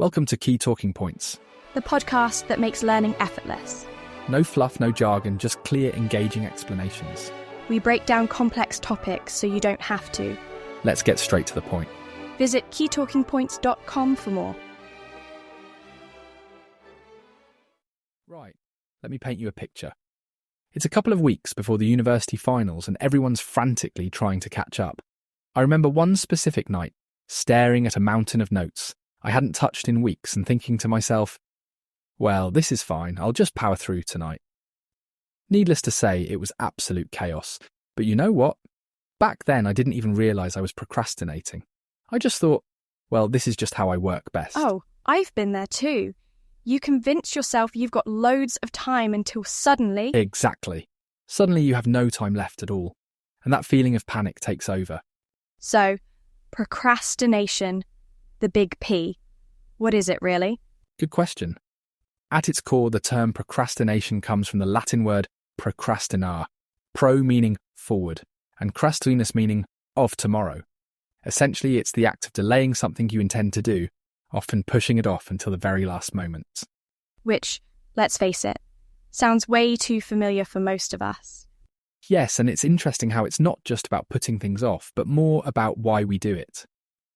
Welcome to Key Talking Points. The podcast that makes learning effortless. No fluff, no jargon, just clear, engaging explanations. We break down complex topics so you don't have to. Let's get straight to the point. Visit keytalkingpoints.com for more. Right, let me paint you a picture. It's a couple of weeks before the university finals and everyone's frantically trying to catch up. I remember one specific night, staring at a mountain of notes I hadn't touched in weeks and thinking to myself, well, this is fine, I'll just power through tonight. Needless to say, it was absolute chaos. But you know what? Back then, I didn't even realise I was procrastinating. I just thought, well, this is just how I work best. Oh, I've been there too. You convince yourself you've got loads of time until suddenly... Exactly. Suddenly you have no time left at all. And that feeling of panic takes over. So, procrastination, the big P. What is it really? Good question. At its core, the term procrastination comes from the Latin word procrastinar, pro meaning forward, and crastinus meaning of tomorrow. Essentially, it's the act of delaying something you intend to do, often pushing it off until the very last moment. Which, let's face it, sounds way too familiar for most of us. Yes, and it's interesting how it's not just about putting things off, but more about why we do it.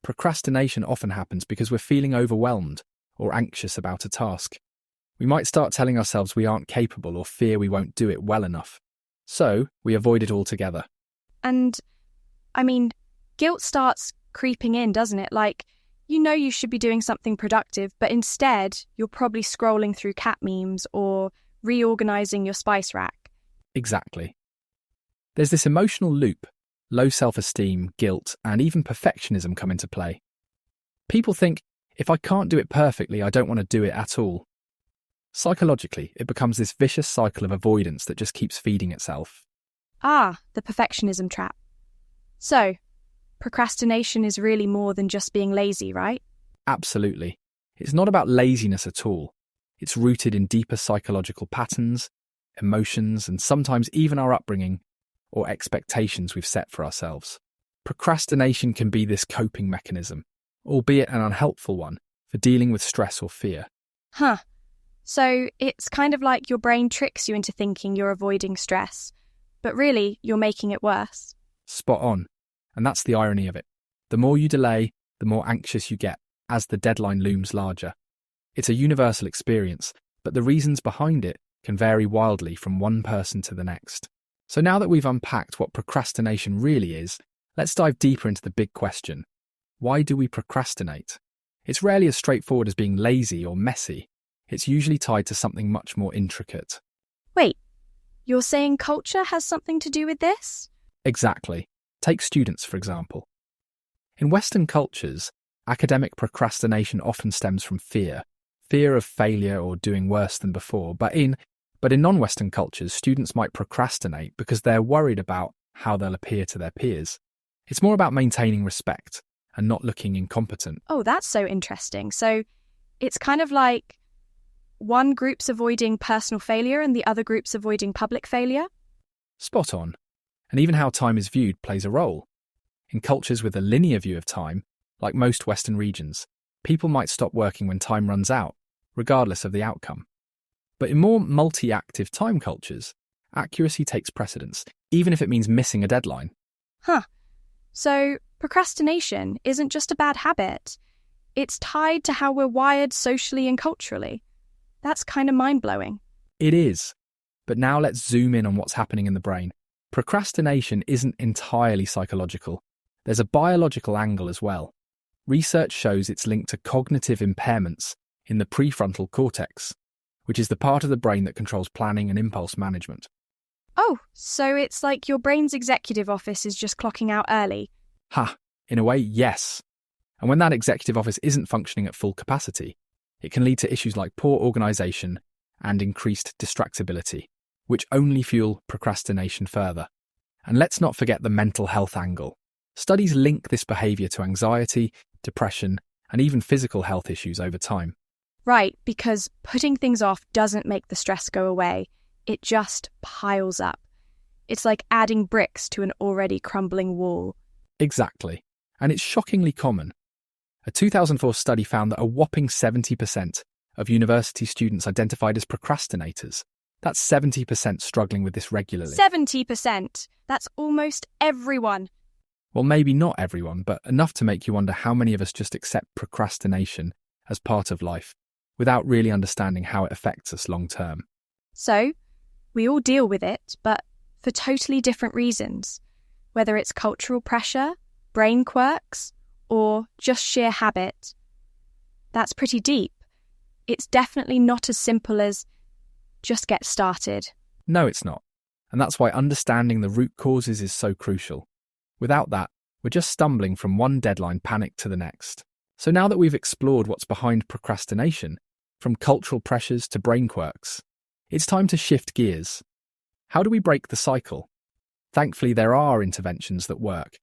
Procrastination often happens because we're feeling overwhelmed or anxious about a task. We might start telling ourselves we aren't capable or fear we won't do it well enough. So, we avoid it altogether. And, guilt starts creeping in, doesn't it? Like, you know you should be doing something productive, but instead, you're probably scrolling through cat memes or reorganising your spice rack. Exactly. There's this emotional loop. Low self-esteem, guilt, and even perfectionism come into play. People think, if I can't do it perfectly, I don't want to do it at all. Psychologically, it becomes this vicious cycle of avoidance that just keeps feeding itself. Ah, the perfectionism trap. So, procrastination is really more than just being lazy, right? Absolutely. It's not about laziness at all. It's rooted in deeper psychological patterns, emotions, and sometimes even our upbringing or expectations we've set for ourselves. Procrastination can be this coping mechanism, albeit an unhelpful one, for dealing with stress or fear. Huh. So it's kind of like your brain tricks you into thinking you're avoiding stress, but really you're making it worse. Spot on. And that's the irony of it. The more you delay, the more anxious you get as the deadline looms larger. It's a universal experience, but the reasons behind it can vary wildly from one person to the next. So now that we've unpacked what procrastination really is, let's dive deeper into the big question. Why do we procrastinate? It's rarely as straightforward as being lazy or messy. It's usually tied to something much more intricate. Wait, you're saying culture has something to do with this? Exactly. Take students, for example. In Western cultures, academic procrastination often stems from fear of failure or doing worse than before. But in non-Western cultures, students might procrastinate because they're worried about how they'll appear to their peers. It's more about maintaining respect and not looking incompetent. Oh, that's so interesting. So it's kind of like one group's avoiding personal failure and the other group's avoiding public failure? Spot on. And even how time is viewed plays a role. In cultures with a linear view of time, like most Western regions, people might stop working when time runs out, regardless of the outcome. But in more multi-active time cultures, accuracy takes precedence, even if it means missing a deadline. Huh. So procrastination isn't just a bad habit. It's tied to how we're wired socially and culturally. That's kind of mind-blowing. It is. But now let's zoom in on what's happening in the brain. Procrastination isn't entirely psychological. There's a biological angle as well. Research shows it's linked to cognitive impairments in the prefrontal cortex, which is the part of the brain that controls planning and impulse management. Oh, so it's like your brain's executive office is just clocking out early. Ha! In a way, yes. And when that executive office isn't functioning at full capacity, it can lead to issues like poor organisation and increased distractibility, which only fuel procrastination further. And let's not forget the mental health angle. Studies link this behaviour to anxiety, depression, and even physical health issues over time. Right, because putting things off doesn't make the stress go away. It just piles up. It's like adding bricks to an already crumbling wall. Exactly. And it's shockingly common. A 2004 study found that a whopping 70% of university students identified as procrastinators. That's 70% struggling with this regularly. 70%. That's almost everyone. Well, maybe not everyone, but enough to make you wonder how many of us just accept procrastination as part of life without really understanding how it affects us long term. So, we all deal with it, but for totally different reasons. Whether it's cultural pressure, brain quirks, or just sheer habit. That's pretty deep. It's definitely not as simple as just get started. No, it's not. And that's why understanding the root causes is so crucial. Without that, we're just stumbling from one deadline panic to the next. So now that we've explored what's behind procrastination, from cultural pressures to brain quirks, it's time to shift gears. How do we break the cycle? Thankfully, there are interventions that work.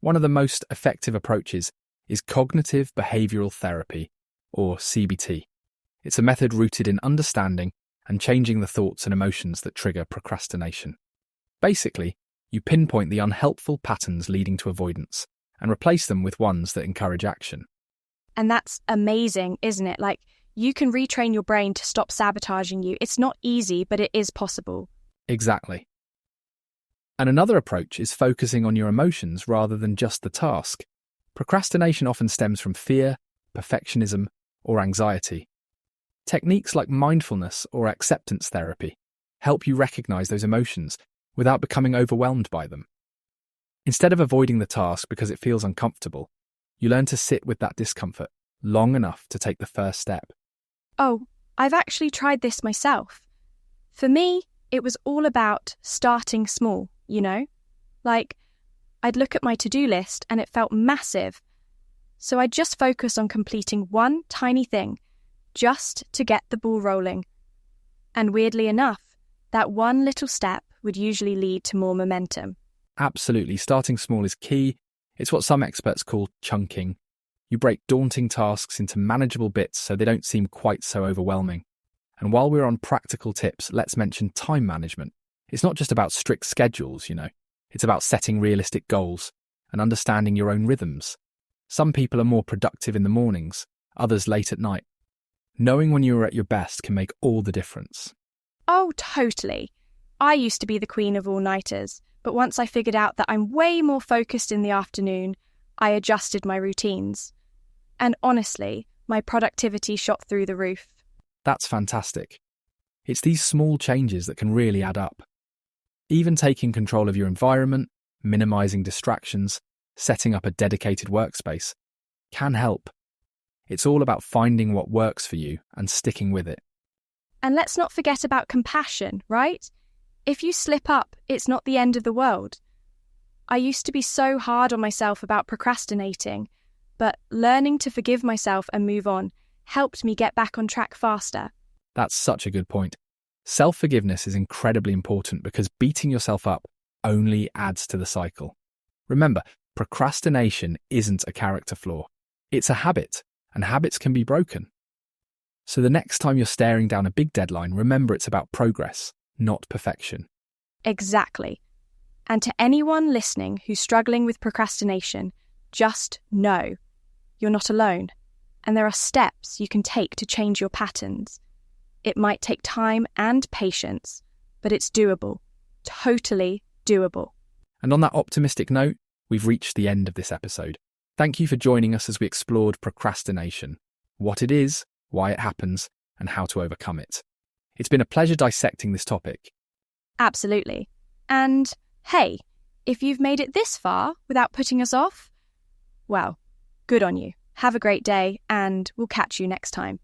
One of the most effective approaches is cognitive behavioural therapy, or CBT. It's a method rooted in understanding and changing the thoughts and emotions that trigger procrastination. Basically, you pinpoint the unhelpful patterns leading to avoidance and replace them with ones that encourage action. And that's amazing, isn't it? Like, you can retrain your brain to stop sabotaging you. It's not easy, but it is possible. Exactly. And another approach is focusing on your emotions rather than just the task. Procrastination often stems from fear, perfectionism, or anxiety. Techniques like mindfulness or acceptance therapy help you recognize those emotions without becoming overwhelmed by them. Instead of avoiding the task because it feels uncomfortable, you learn to sit with that discomfort long enough to take the first step. Oh, I've actually tried this myself. For me, it was all about starting small, you know? Like, I'd look at my to-do list and it felt massive. So I'd just focus on completing one tiny thing, just to get the ball rolling. And weirdly enough, that one little step would usually lead to more momentum. Absolutely, starting small is key. It's what some experts call chunking. You break daunting tasks into manageable bits so they don't seem quite so overwhelming. And while we're on practical tips, let's mention time management. It's not just about strict schedules, you know. It's about setting realistic goals and understanding your own rhythms. Some people are more productive in the mornings, others late at night. Knowing when you are at your best can make all the difference. Oh, totally. I used to be the queen of all-nighters, but once I figured out that I'm way more focused in the afternoon, I adjusted my routines. And honestly, my productivity shot through the roof. That's fantastic. It's these small changes that can really add up. Even taking control of your environment, minimizing distractions, setting up a dedicated workspace can help. It's all about finding what works for you and sticking with it. And let's not forget about compassion, right? If you slip up, it's not the end of the world. I used to be so hard on myself about procrastinating, but learning to forgive myself and move on helped me get back on track faster. That's such a good point. Self-forgiveness is incredibly important because beating yourself up only adds to the cycle. Remember, procrastination isn't a character flaw. It's a habit, and habits can be broken. So the next time you're staring down a big deadline, remember it's about progress, not perfection. Exactly. And to anyone listening who's struggling with procrastination, just know you're not alone. And there are steps you can take to change your patterns. It might take time and patience, but it's doable. Totally doable. And on that optimistic note, we've reached the end of this episode. Thank you for joining us as we explored procrastination, what it is, why it happens, and how to overcome it. It's been a pleasure dissecting this topic. Absolutely. And hey, if you've made it this far without putting us off, well, good on you. Have a great day, and we'll catch you next time.